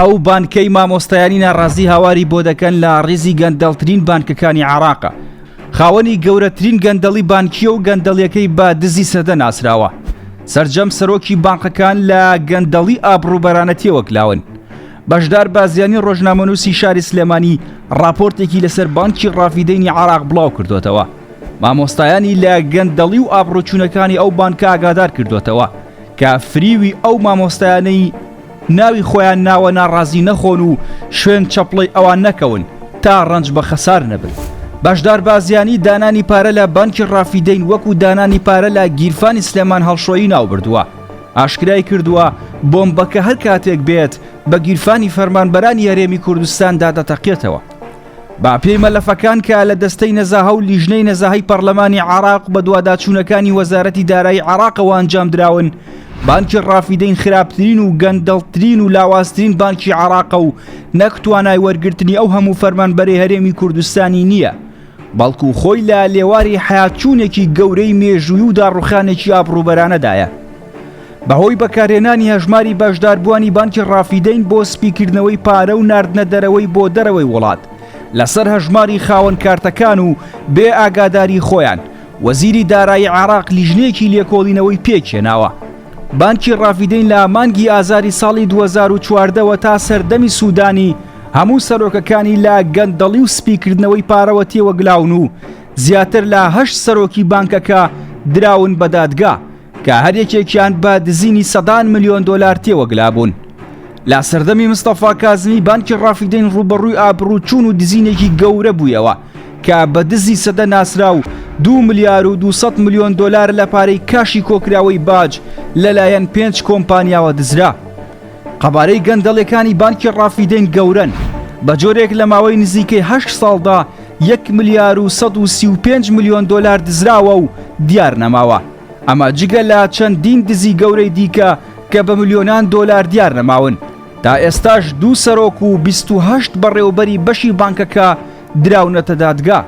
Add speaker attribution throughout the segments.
Speaker 1: ئەو بانکەی مامۆستایانی ناڕازی هاواری بۆ دەکەن لە ڕێزی گەندەڵترین بانکەکانی عێراقە. خاوەنی گەورەترین گەندەڵی بانکیە و گەندەڵیەکەی بە دزی سەدە ناسراوە. سەرجەم سەرۆکی بانکەکان لە گەندەڵی ئابڕووبەرانەتی وەکلاون. بەشدار بازیانی ڕۆژنامەنووسی شاری سلێمانی راپۆرتێکی لەسەر بانکی ڕافیدەینی عێراق بڵاو کردوتەوە. مامۆستایانی لە گەندەڵی و ئابڕوچوونەکانی ئەو بانکە ئاگادار کردوتەوە کە فریوی ئەو مامۆستایانەی ناوی خۆیان ناوە ناڕازی نەخۆن و شوێن چەپڵی ئەوان نەکەون تا ڕەنج بە خەسار نەبن. بەشدار بازیانی دانانی پارە لە بانکی ڕافیدەین وەکو دانانی پارە لە گیرفانی سلێمان هەڵشۆیی ناوبردووە. ئاشکرای کردووە بۆمبەکە هەر کاتێک بێت بە گیرفانی فەرمانبەرانی هەرێمی کوردستاندا دەتەقێتەوە. با پێی مەلەفەکان کە لە دەستەی نەزاهە و لیژنەی نەزاهەی پەرلەمانی عێراق بە دوواداچوونەکانی وەزارەتی دارایی عێراقەوە ئەنجام دراون، بانکی ڕافیدەین خراپترین و گەندەڵترین و لاوازترین بانکی عێراقە و نەک توانای وەرگرتنی ئەو هەموو فەرمانبەرەی هەرێمی کوردستانی نییە، بەڵکو خۆی لە لێواری حیاچوونێکی گەورەی مێژووی و داڕوخانێکی ئابڕووبەرانەدایە. بەهۆی بەکارهێنانی هەژماری بەشداربووانی بانکی ڕافیدەین بۆ سپیکردنەوەی پارە و ناردنە دەرەوەی بۆ دەرەوەی وڵات لەسەر هەژماری خاوەن کارتەکان و بێ ئاگاداری خۆیان، وەزیری دارایی عێراق لیژنەیەکی لێکۆڵینەوەی پێکهێناوە. بانکی ڕافیدەین لە مانگی ئازاری ساڵی 2014 تا سەردەمی سوودانی هەموو سەرۆکەکانی لە گەندەڵی و سپیکردنەوەی پارەوە تێوەگلاون و زیاتر لە 8 سەرۆکی بانکەکە دراون بە دادگا کە هەرێکێکیان بە دزینی سەدان ملیۆن دۆلار تێوەگلا بوون. لا سەردەمی مستەفا کازمی بانکی ڕافیدەین ڕوبەڕووی ئابڕووچوون و دزینێکی گەورە بوویەوە کە بە دزی سەدە ناسرا و 2 ملیار و 200 ملیۆن دۆلار لە پارەی کاشی کۆکراوەی باج لەلایەن 5 کۆمپانیاوە دزرا. قەبارەی گەندەڵەکانی بانکی ڕافیدەین گەورەن، بە جۆرێک لە ماوەی نزیکەی 8 ساڵدا 1 ملیار و 135 ملیۆن دۆلار دزراوە و دیار نەماوە. ئەمە جگە لە چەندین دزی گەورەی دیکە کە بە ملیۆنان دۆلار دیار نەماون. تا ئێستاش 2 سەرۆک و 28 بەڕێوەبەری بەشی بانکەکە دراونەتە دادگا.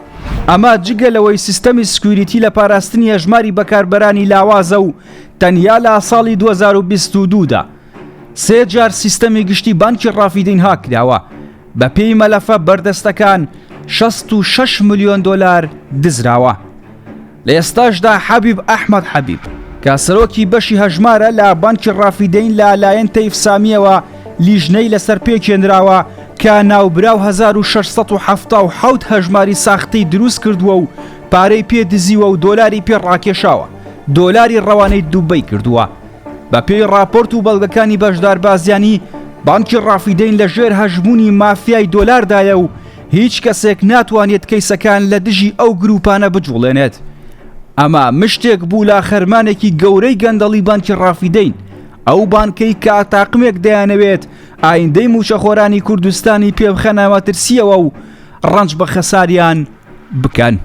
Speaker 1: ئەمە جگە لەوەی سیستەمی سکوریتی لە پاراستنی هەژماری بەکاربەرانی لاوازە و تەنیا لە ساڵی 2022دا 3 جار سیستەمی گشتی بانکی ڕافیدەین هاکراوە. بە پێی مەلەفە بەردەستەکان 66 ملیۆن دۆلار دزراوە. لە ئێستاشدا حەبیب ئەحمەد حەبیب کە سەرۆکی بەشی هەژمارە لە بانکی ڕافیدەین لە لایەن تەیف سامیەوە لیژنەی لەسەر پێکێنراوە کە ناوبراو 1677 هەژماری ساختی دروست کردووە و پارەی پێدزیوە و دۆلاری پێ ڕاکێشاوە، دۆلاری ڕەوانەی دووبەی کردووە. بە پێی راپۆرت و بەڵگەکانی بەشدار بازیانی بانکی ڕافیدەین لە ژێر هەژمونی مافیای دۆلاردایە و هیچ کەسێک ناتوانێت کەیسەکان لە دژی ئەو گروپانە بجوڵێنێت. ئەمە مشتێک بوو لە خەرمانێکی گەورەی گەندەڵی بانکی ڕافیدەین، ئەو بانکەی کە تاقمێک دەیانەوێت ئایندەی موچەخۆرانی کوردستانی پێبخەنە مەترسیەوە و ڕەنج بە خەساریان بکەن.